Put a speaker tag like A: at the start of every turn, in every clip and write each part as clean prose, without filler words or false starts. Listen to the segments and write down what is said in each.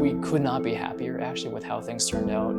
A: We could not be happier actually with how things turned out.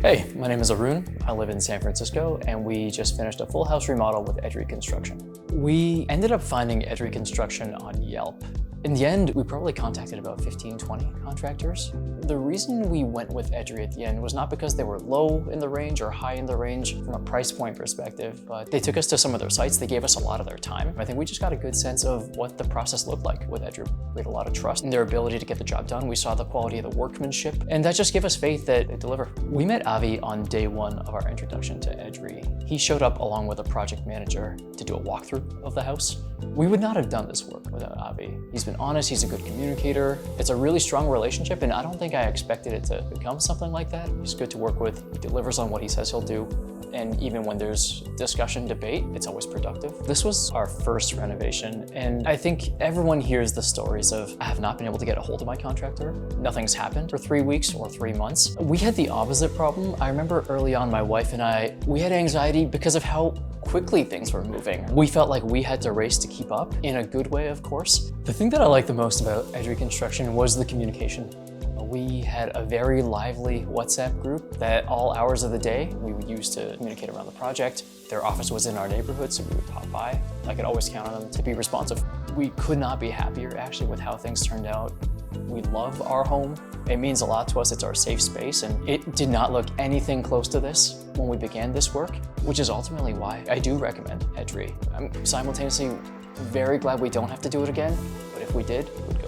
A: Hey, my name is Arun. I live in San Francisco and we just finished a full house remodel with EDRI Construction. We ended up finding EDRI Construction on Yelp. In the end, we probably contacted about 15, 20 contractors. The reason we went with EDRI at the end was not because they were low in the range or high in the range from a price point perspective, but they took us to some of their sites. They gave us a lot of their time. I think we just got a good sense of what the process looked like with EDRI. We had a lot of trust in their ability to get the job done. We saw the quality of the workmanship, and that just gave us faith that they'd deliver. We met Avi on day one of our introduction to EDRI. He showed up along with a project manager to do a walkthrough of the house. We would not have done this work without Avi. He's been honest, he's a good communicator. It's a really strong relationship, and I don't think I expected it to become something like that. He's good to work with, he delivers on what he says he'll do, and even when there's discussion, debate, it's always productive. This was our first renovation, and I think everyone hears the stories of, I have not been able to get a hold of my contractor. Nothing's happened for 3 weeks or 3 months. We had the opposite problem. I remember early on, my wife and I, we had anxiety because of how quickly things were moving. We felt like we had to race to keep up, in a good way, of course. The thing that I liked the most about EDRI Construction was the communication. We had a very lively WhatsApp group that all hours of the day we would use to communicate around the project. Their office was in our neighborhood, so we would pop by. I could always count on them to be responsive. We could not be happier actually with how things turned out. We love our home. It means a lot to us. It's our safe space, and it did not look anything close to this when we began this work, which is ultimately why I do recommend EDRI. I'm simultaneously very glad we don't have to do it again, but if we did, we'd